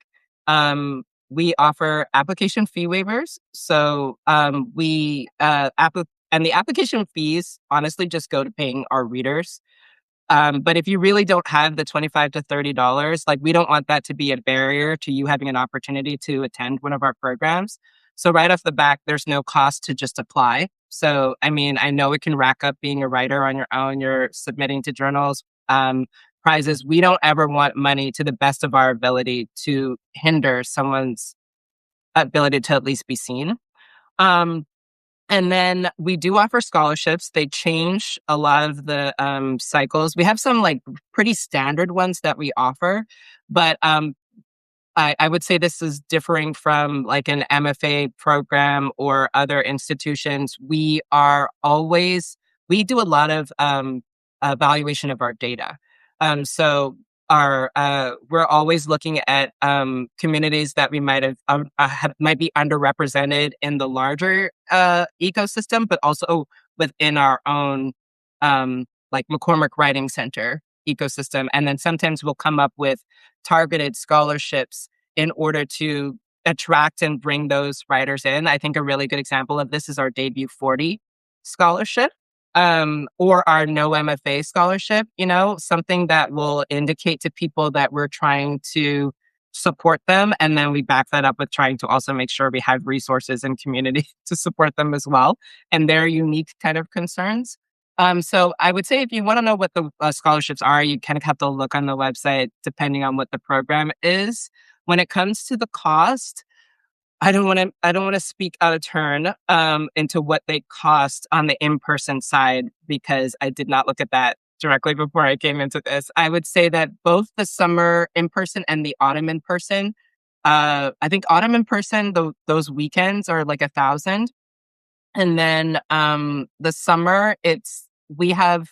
Speaker 2: we offer application fee waivers. So, and the application fees honestly just go to paying our readers. But if you really don't have the 25 to $30, like we don't want that to be a barrier to you having an opportunity to attend one of our programs. So right off the bat, there's no cost to just apply. So, I mean, I know it can rack up being a writer on your own. You're submitting to journals, prizes. We don't ever want money to the best of our ability to hinder someone's ability to at least be seen. Um, and then we do offer scholarships. They change a lot of the cycles. We have some like pretty standard ones that we offer, but I would say this is differing from like an MFA program or other institutions. We do a lot of evaluation of our data. So we're always looking at communities that we might be underrepresented in the larger ecosystem, but also within our own like McCormack Writing Center ecosystem. And then sometimes we'll come up with targeted scholarships in order to attract and bring those writers in. I think a really good example of this is our debut 40 scholarship, or our no MFA scholarship, you know, something that will indicate to people that we're trying to support them. And then we back that up with trying to also make sure we have resources and community to support them as well and their unique kind of concerns. So I would say if you want to know what the scholarships are, you kind of have to look on the website depending on what the program is. When it comes to the cost, I don't want to speak out of turn into what they cost on the in-person side because I did not look at that directly before I came into this. I would say that both the summer in person and the autumn in person, I think autumn in person, those weekends are like 1,000. And then the summer, we have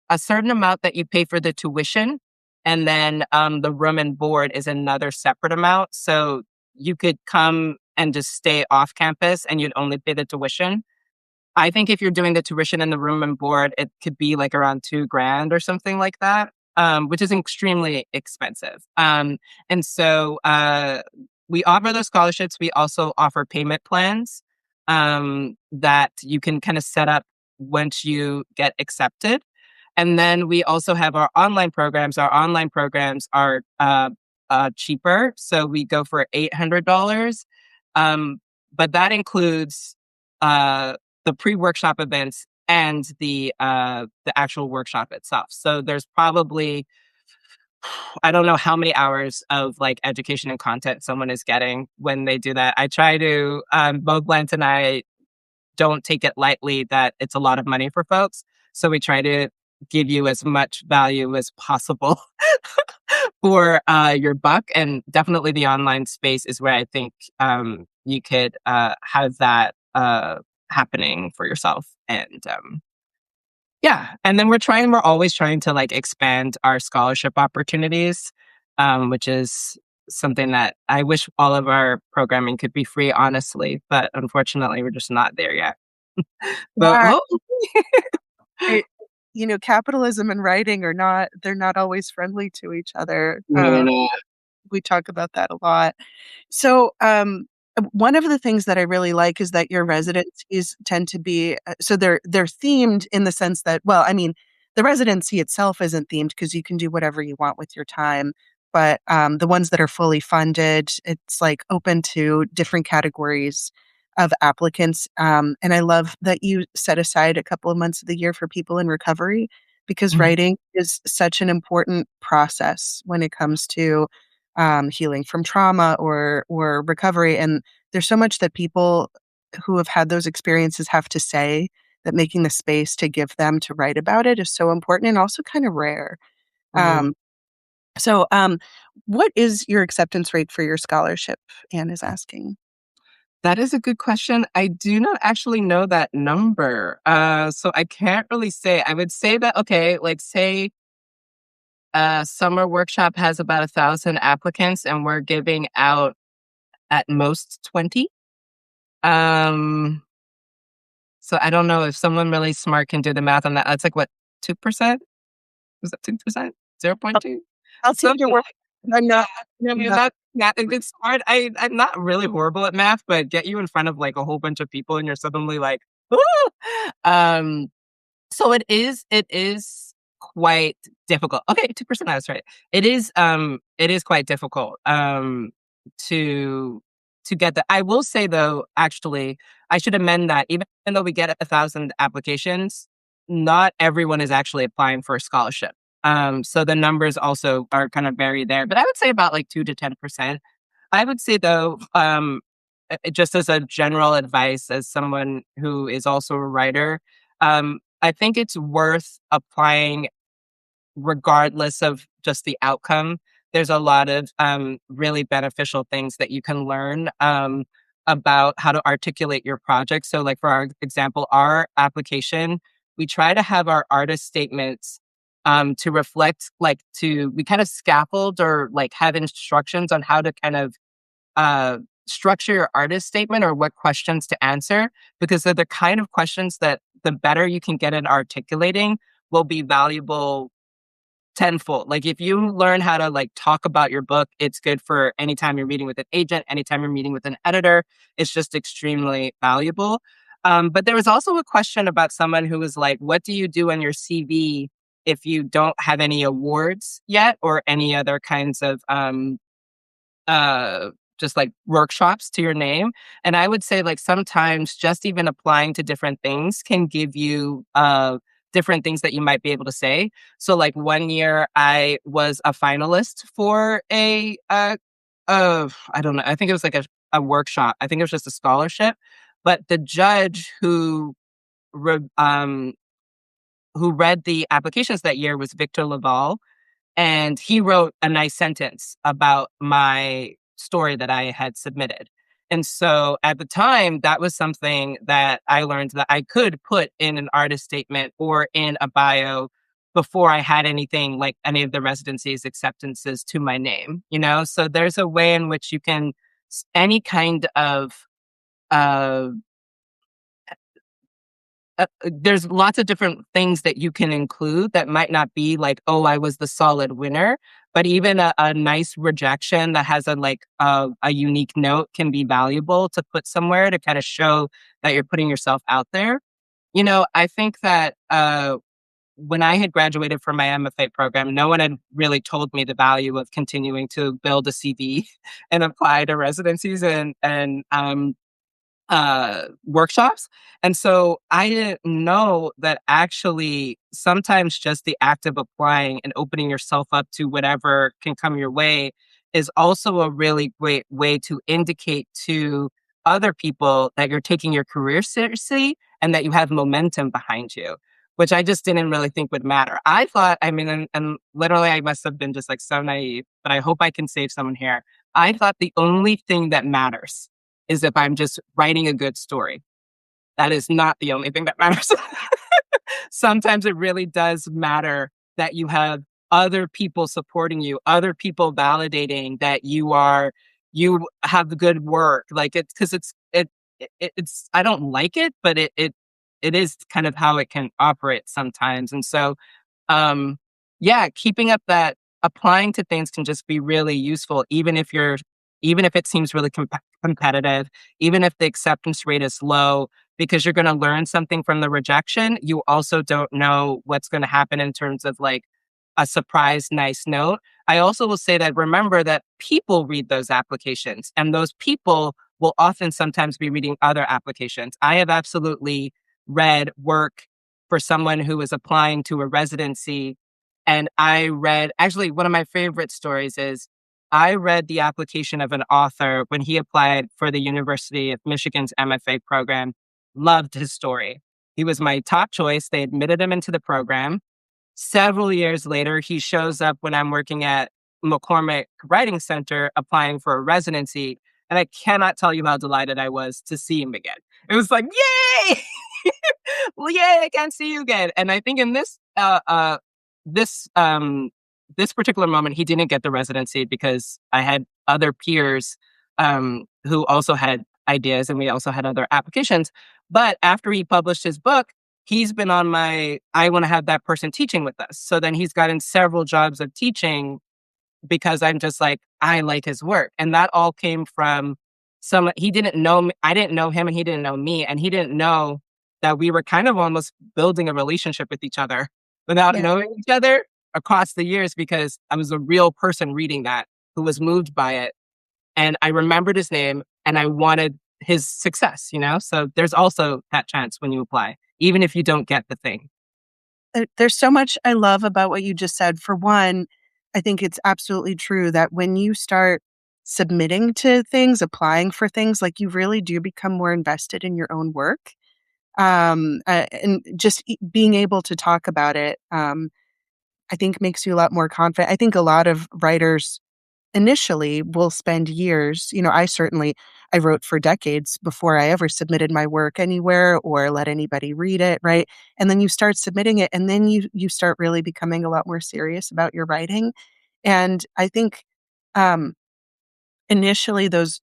Speaker 2: a certain amount that you pay for the tuition. And then the room and board is another separate amount. So you could come and just stay off campus and you'd only pay the tuition. I think if you're doing the tuition and the room and board, it could be like around 2 grand or something like that, which is extremely expensive. And so we offer those scholarships. We also offer payment plans that you can kind of set up once you get accepted. And then we also have our online programs. Our online programs are cheaper. So we go for $800. Um, but that includes the pre-workshop events and the actual workshop itself. So there's probably, I don't know how many hours of like education and content someone is getting when they do that. I try to both Lance and I don't take it lightly that it's a lot of money for folks. So we try to give you as much value as possible for your buck. And definitely the online space is where I think you could have that happening for yourself. And yeah, and then we're always trying to like expand our scholarship opportunities, which is something that I wish all of our programming could be free, honestly, but unfortunately, we're just not there yet. But
Speaker 1: Yeah,
Speaker 2: oh,
Speaker 1: it, capitalism and writing they're not always friendly to each other.
Speaker 2: no, no, no.
Speaker 1: We talk about that a lot. So, one of the things that I really like is that your residencies tend to be so they're themed in the sense that, well, I mean, the residency itself isn't themed because you can do whatever you want with your time. But the ones that are fully funded, it's like open to different categories of applicants. And I love that you set aside a couple of months of the year for people in recovery because
Speaker 2: Mhm,
Speaker 1: writing is such an important process when it comes to healing from trauma or recovery. And there's so much that people who have had those experiences have to say that making the space to give them to write about it is so important and also kind of rare.
Speaker 2: mhm.
Speaker 1: Um, so, what is your acceptance rate for your scholarship? Anne is asking.
Speaker 2: That is a good question. I do not actually know that number. So I can't really say. I would say that, okay, like say summer workshop has about 1,000 applicants and we're giving out at most 20. Um, so I don't know if someone really smart can do the math on that. That's like what, 2%? Was that 2%?
Speaker 1: I'll
Speaker 2: 0.2?
Speaker 1: I'll take your
Speaker 2: Something
Speaker 1: word.
Speaker 2: like
Speaker 1: I'm not.
Speaker 2: that. I
Speaker 1: I'm
Speaker 2: mean,
Speaker 1: not.
Speaker 2: that math it's hard. I'm not really horrible at math, but get you in front of like a whole bunch of people and you're suddenly like, "Ooh!" Um, so it is quite difficult. Okay, 2%, I was right. It is quite difficult to get that. I will say though, actually, I should amend that. Even though we get 1,000 applications, not everyone is actually applying for a scholarship. So the numbers also are kind of varied there. But I would say about like 2 to 10%. I would say though, just as a general advice, as someone who is also a writer, I think it's worth applying regardless of just the outcome. There's a lot of really beneficial things that you can learn about how to articulate your project. So, like for our example, our application, we try to have our artist statements to reflect, we kind of scaffold or like have instructions on how to kind of uh, structure your artist statement or what questions to answer, because they're the kind of questions that the better you can get at articulating will be valuable tenfold. Like if you learn how to like talk about your book, it's good for anytime you're meeting with an agent, anytime you're meeting with an editor. It's just extremely valuable. But there was also a question about someone who was like, what do you do on your CV if you don't have any awards yet or any other kinds of uh just like workshops to your name? And I would say like sometimes just even applying to different things can give you different things that you might be able to say. So like one year I was a finalist for I don't know, I think it was like a workshop. I think it was just a scholarship, but the judge who re- um who read the applications that year was Victor Laval, and he wrote a nice sentence about my story that I had submitted. And so at the time, that was something that I learned that I could put in an artist statement or in a bio before I had anything like any of the residencies acceptances to my name, you know? So there's a way in which you can, any kind of, uh, there's lots of different things that you can include that might not be like, oh, I was the solid winner, but even a nice rejection that has a unique note can be valuable to put somewhere to kind of show that you're putting yourself out there. You know, I think that when I had graduated from my MFA program, no one had really told me the value of continuing to build a CV and apply to residencies and workshops. And so I didn't know that actually sometimes just the act of applying and opening yourself up to whatever can come your way is also a really great way to indicate to other people that you're taking your career seriously and that you have momentum behind you, which I just didn't really think would matter. I thought, I mean, and literally I must have been just like so naive, but I hope I can save someone here. I thought the only thing that matters is if I'm just writing a good story. That is not the only thing that matters. Sometimes it really does matter that you have other people supporting you, other people validating that you have the good work. Like it's because it's I don't like it, but it is kind of how it can operate sometimes. And so um, yeah, keeping up that applying to things can just be really useful, even if it seems really competitive, even if the acceptance rate is low, because you're going to learn something from the rejection. You also don't know what's going to happen in terms of like a surprise, nice note. I also will say that remember that people read those applications and those people will often sometimes be reading other applications. I have absolutely read work for someone who was applying to a residency. And I read, actually, one of my favorite stories is I read the application of an author when he applied for the University of Michigan's MFA program, loved his story. He was my top choice. They admitted him into the program. Several years later, he shows up when I'm working at McCormack Writing Center applying for a residency. And I cannot tell you how delighted I was to see him again. It was like, yay! Well, yay, I can't see you again. And I think in this this particular moment, he didn't get the residency because I had other peers who also had ideas and we also had other applications. But after he published his book, he's been on my I want to have that person teaching with us. So then he's gotten several jobs of teaching because I'm just like, I like his work. And that all came from he didn't know me. I didn't know him and he didn't know me. And he didn't know that we were kind of almost building a relationship with each other without
Speaker 1: Yeah.
Speaker 2: knowing each other across the years because I was a real person reading that who was moved by it. And I remembered his name and I wanted his success, you know? So there's also that chance when you apply, even if you don't get the thing.
Speaker 1: There's so much I love about what you just said. For one, I think it's absolutely true that when you start submitting to things, applying for things, like you really do become more invested in your own work. And just being able to talk about it, I think makes you a lot more confident. I think a lot of writers initially will spend years, I wrote for decades before I ever submitted my work anywhere or let anybody read it, right? And then you start submitting it and then you start really becoming a lot more serious about your writing. And I think um initially those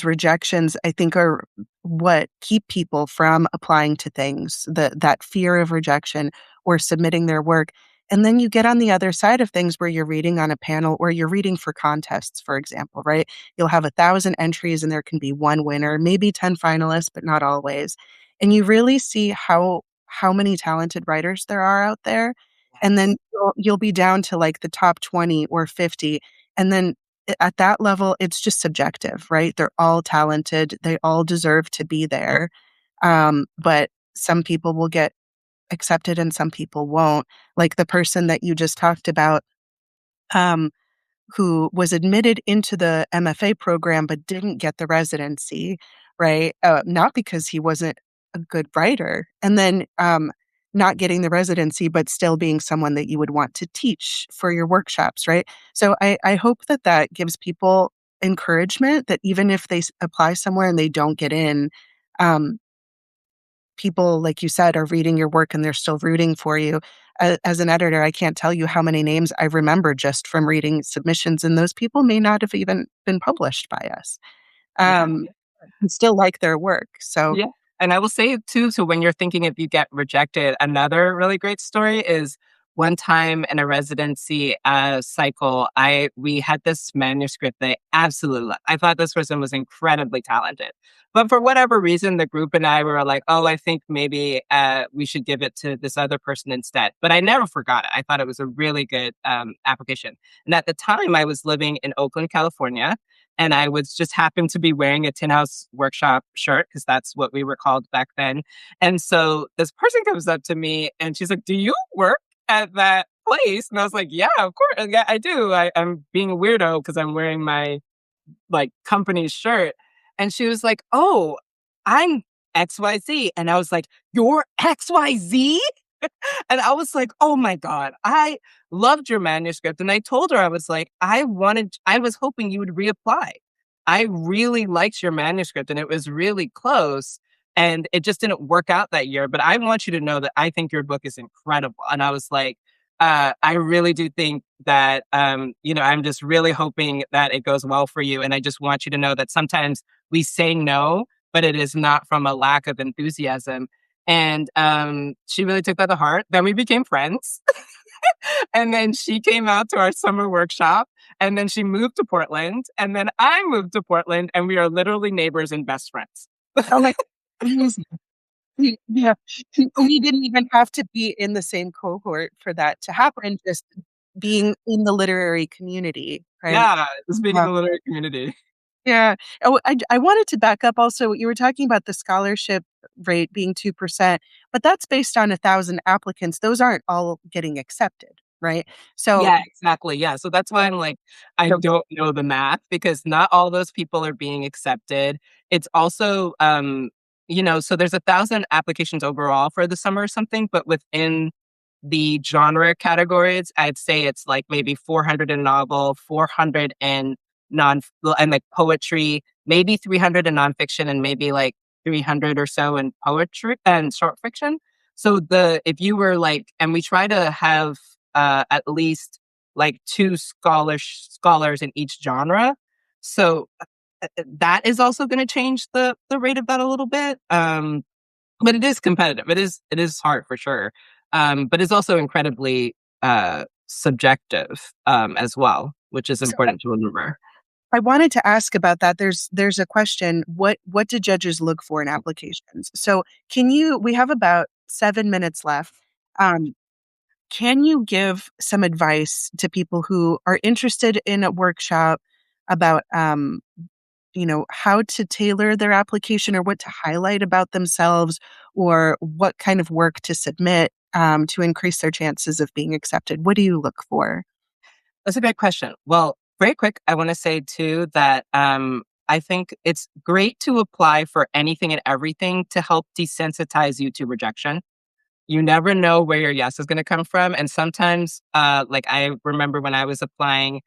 Speaker 1: rejections I think are what keep people from applying to things, that fear of rejection or submitting their work. And then you get on the other side of things where you're reading on a panel or you're reading for contests, for example, right? You'll have 1,000 entries and there can be one winner, maybe 10 finalists, but not always. And you really see how many talented writers there are out there. And then you'll be down to like the top 20 or 50. And then at that level, it's just subjective, right? They're all talented. They all deserve to be there. But some people will get accepted and some people won't. Like the person that you just talked about, um, who was admitted into the MFA program but didn't get the residency, right? Not because he wasn't a good writer. And then not getting the residency, but still being someone that you would want to teach for your workshops, right? So I hope that that gives people encouragement that even if they apply somewhere and they don't get in, um, people, like you said, are reading your work and they're still rooting for you. As an editor, I can't tell you how many names I remember just from reading submissions, and those people may not have even been published by us.
Speaker 2: Yeah.
Speaker 1: And still like their work. So,
Speaker 2: Yeah. And I will say too, so when you're thinking if you get rejected, another really great story is one time in a residency cycle, we had this manuscript that I absolutely loved. I thought this person was incredibly talented. But for whatever reason, the group and I were like, oh, I think maybe we should give it to this other person instead. But I never forgot it. I thought it was a really good application. And at the time, I was living in Oakland, California. And I was just happened to be wearing a Tin House Workshop shirt because that's what we were called back then. And so this person comes up to me and she's like, "Do you work at that place?" And I was like, "Yeah, of course. Yeah, I do. I'm being a weirdo because I'm wearing my like company's shirt." And she was like, "Oh, I'm XYZ." And I was like, "You're XYZ?" And I was like, oh my God, I loved your manuscript. And I told her, I was like, I was hoping you would reapply. I really liked your manuscript and it was really close. And it just didn't work out that year. But I want you to know that I think your book is incredible. And I was like, I really do think that, I'm just really hoping that it goes well for you. And I just want you to know that sometimes we say no, but it is not from a lack of enthusiasm. And she really took that to heart. Then we became friends. And then she came out to our summer workshop. And then she moved to Portland. And then I moved to Portland. And we are literally neighbors and best friends.
Speaker 1: oh my, amazing. Yeah. We didn't even have to be in the same cohort for that to happen, just being in the literary community, right?
Speaker 2: Yeah, just being in
Speaker 1: Yeah.
Speaker 2: the literary community.
Speaker 1: Yeah. Oh, I wanted to back up also. You were talking about the scholarship rate being 2%, but that's based on 1,000 applicants. Those aren't all getting accepted, right? So,
Speaker 2: Yeah, exactly. Yeah. So that's why I'm like, I
Speaker 1: so
Speaker 2: don't know the math because not all those people are being accepted. It's also, so there's 1,000 applications overall for the summer or something, but within the genre categories, I'd say it's like maybe 400 in novel, 400 in and like poetry, maybe 300 in nonfiction, and maybe like 300 or so in poetry and short fiction. So if you were like, and we try to have at least like two scholars in each genre. So that is also going to change the rate of that a little bit. But it is competitive. It is hard for sure. But it's also incredibly subjective as well, which is
Speaker 1: so
Speaker 2: important to remember.
Speaker 1: I wanted to ask about that. There's a question. What do judges look for in applications? So we have about 7 minutes left. Um, Can you give some advice to people who are interested in a workshop about, how to tailor their application or what to highlight about themselves or what kind of work to submit to increase their chances of being accepted? What do you look for?
Speaker 2: That's a great question. Well, very quick, I want to say too that I think it's great to apply for anything and everything to help desensitize you to rejection. You never know where your yes is going to come from. And sometimes, like I remember when I was applying,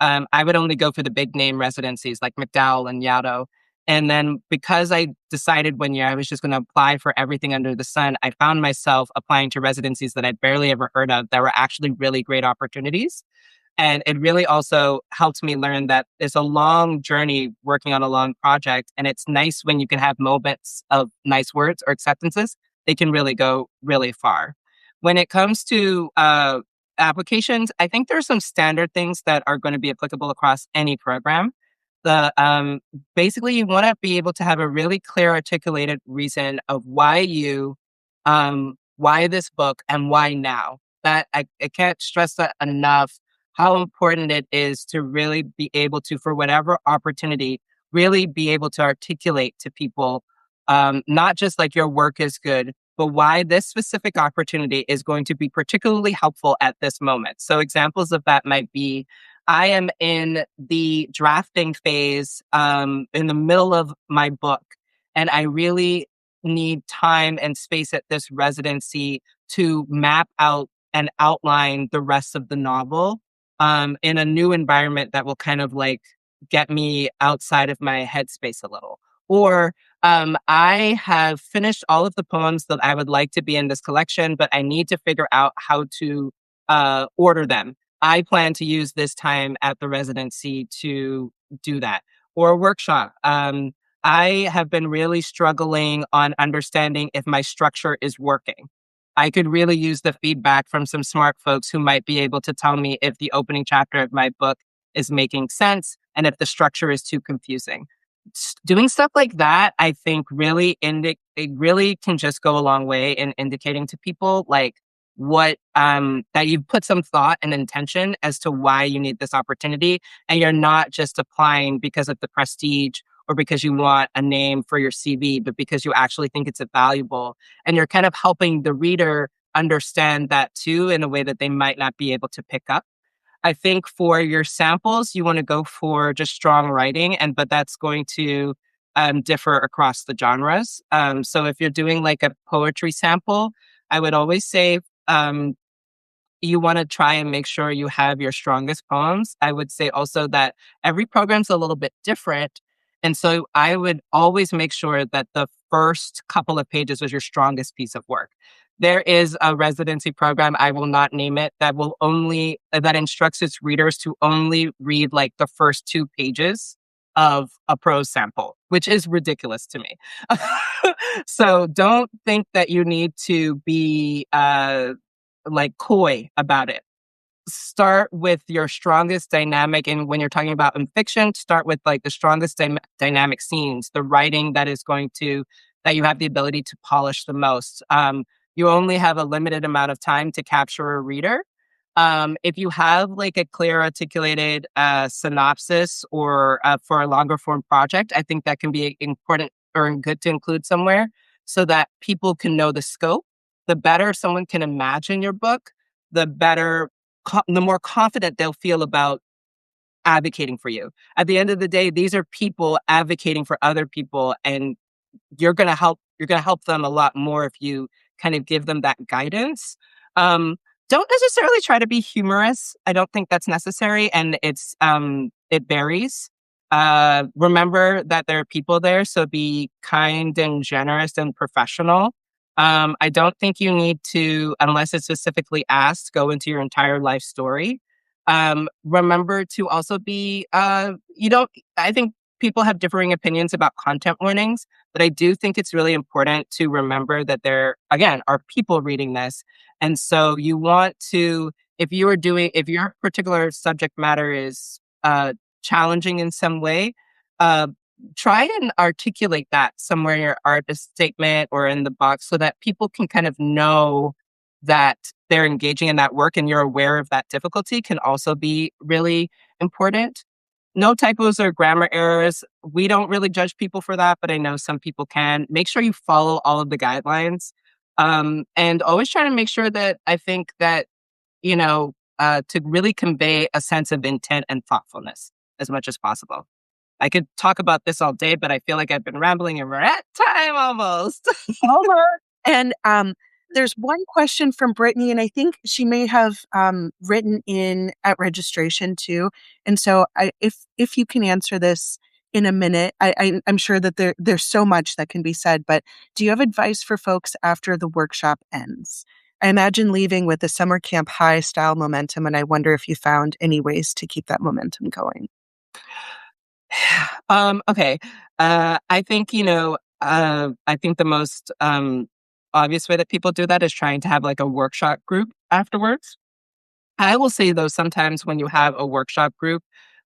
Speaker 2: I would only go for the big name residencies like McDowell and Yaddo. And then because I decided one year I was just going to apply for everything under the sun, I found myself applying to residencies that I'd barely ever heard of that were actually really great opportunities. And it really also helped me learn that it's a long journey working on a long project. And it's nice when you can have moments of nice words or acceptances. They can really go really far. When it comes to applications, I think there are some standard things that are going to be applicable across any program. The Basically, you want to be able to have a really clear, articulated reason of why this book and why now. That I can't stress that enough how important it is to really be able to, for whatever opportunity, really be able to articulate to people, not just like your work is good, but why this specific opportunity is going to be particularly helpful at this moment. So examples of that might be, I am in the drafting phase, in the middle of my book, and I really need time and space at this residency to map out and outline the rest of the novel in a new environment that will kind of like get me outside of my headspace a little. Or I have finished all of the poems that I would like to be in this collection, but I need to figure out how to order them. I plan to use this time at the residency to do that. Or a workshop. I have been really struggling on understanding if my structure is working. I could really use the feedback from some smart folks who might be able to tell me if the opening chapter of my book is making sense and if the structure is too confusing. Doing stuff like that, I think it really can just go a long way in indicating to people like what that you've put some thought and intention as to why you need this opportunity, and you're not just applying because of the prestige or because you want a name for your CV, but because you actually think it's valuable, and you're kind of helping the reader understand that too in a way that they might not be able to pick up. I think for your samples, you want to go for just strong writing, but that's going to differ across the genres. So if you're doing like a poetry sample, I would always say you want to try and make sure you have your strongest poems. I would say also that every program's a little bit different. And so I would always make sure that the first couple of pages was your strongest piece of work. There is a residency program, I will not name it, that instructs its readers to only read like the first 2 pages of a prose sample, which is ridiculous to me. So don't think that you need to be like coy about it. Start with your strongest dynamic. And when you're talking about in fiction, start with like the strongest dynamic scenes, the writing that you have the ability to polish the most. You only have a limited amount of time to capture a reader. If you have like a clear articulated synopsis or for a longer form project, I think that can be important or good to include somewhere so that people can know the scope. The better someone can imagine your book, the better, the more confident they'll feel about advocating for you. At the end of the day, these are people advocating for other people, and you're going to help them a lot more if you kind of give them that guidance. Um, don't necessarily try to be humorous. I don't think that's necessary, and it varies. Remember that there are people there, so be kind and generous and professional. I don't think you need to, unless it's specifically asked, go into your entire life story. Remember to also you don't, I think people have differing opinions about content warnings, but I do think it's really important to remember that there, again, are people reading this. And so you want to, if your particular subject matter is challenging in some way, uh, try and articulate that somewhere in your artist statement or in the box so that people can kind of know that they're engaging in that work and you're aware of that difficulty can also be really important. No typos or grammar errors. We don't really judge people for that, but I know some people can. Make sure you follow all of the guidelines. And always try to make sure that I think that, to really convey a sense of intent and thoughtfulness as much as possible. I could talk about this all day, but I feel like I've been rambling and we're at time almost.
Speaker 1: Almost. And there's one question from Brittany, and I think she may have written in at registration too. And so, if you can answer this in a minute, I'm sure that there's so much that can be said. But do you have advice for folks after the workshop ends? I imagine leaving with the summer camp high style momentum, and I wonder if you found any ways to keep that momentum going.
Speaker 2: Okay. I think, I think the most obvious way that people do that is trying to have like a workshop group afterwards. I will say though, sometimes when you have a workshop group,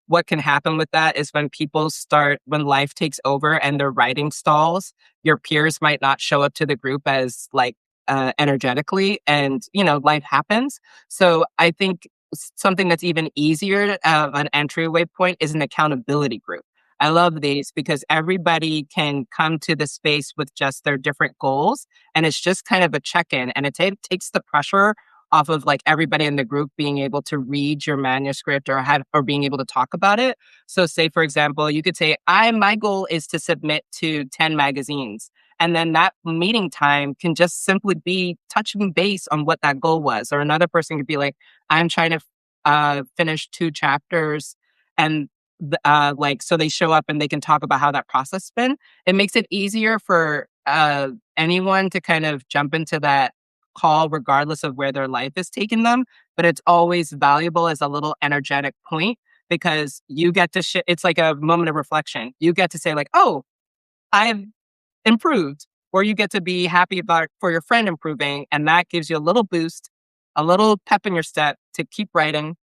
Speaker 2: what can happen with that is when life takes over and their writing stalls, your peers might not show up to the group as like energetically, and life happens. So I think something that's even easier of an entryway point is an accountability group. I love these because everybody can come to the space with just their different goals. And it's just kind of a check in, and it takes the pressure off of like everybody in the group being able to read your manuscript or being able to talk about it. So say, for example, you could say, my goal is to submit to 10 magazines. And then that meeting time can just simply be touching base on what that goal was. Or another person could be like, I'm trying to finish 2 chapters. And like, so they show up and they can talk about how that process has been. It makes it easier for anyone to kind of jump into that call, regardless of where their life is taking them. But it's always valuable as a little energetic point because you get to it's like a moment of reflection. You get to say like, oh, I've improved, or you get to be happy about for your friend improving, and that gives you a little boost, a little pep in your step to keep writing,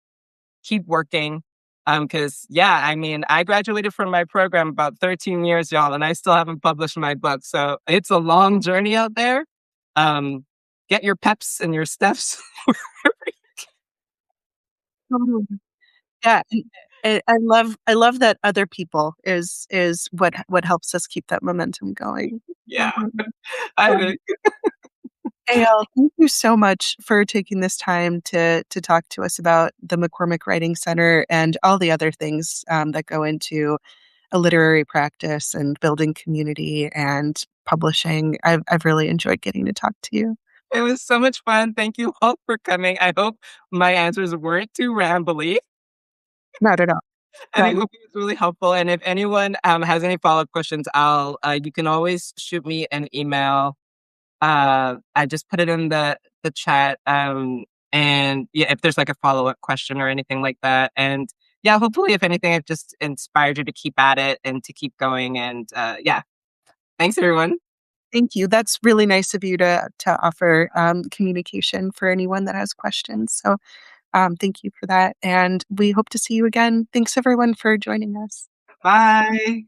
Speaker 2: keep working. Because yeah, I mean, I graduated from my program about 13 years, y'all, and I still haven't published my book. So it's a long journey out there. Um, get your peps and your steps.
Speaker 1: Totally. Yeah, and I love that other people is what helps us keep that momentum going.
Speaker 2: Yeah,
Speaker 1: Mhm.
Speaker 2: I
Speaker 1: Um,
Speaker 2: think.
Speaker 1: Eyal, thank you so much for taking this time to talk to us about the McCormack Writing Center and all the other things that go into a literary practice and building community and publishing. I've really enjoyed getting to talk to you.
Speaker 2: It was so much fun. Thank you all for coming. I hope my answers weren't too rambly.
Speaker 1: Not at all.
Speaker 2: And I
Speaker 1: Right.
Speaker 2: hope it was really helpful. And if anyone has any follow-up questions, you can always shoot me an email. I just put it in the chat. And yeah, if there's like a follow-up question or anything like that. And yeah, hopefully if anything, it just inspired you to keep at it and to keep going. And yeah, thanks everyone.
Speaker 1: Thank you. That's really nice of you to offer communication for anyone that has questions. So thank you for that. And we hope to see you again. Thanks everyone for joining us.
Speaker 2: Bye.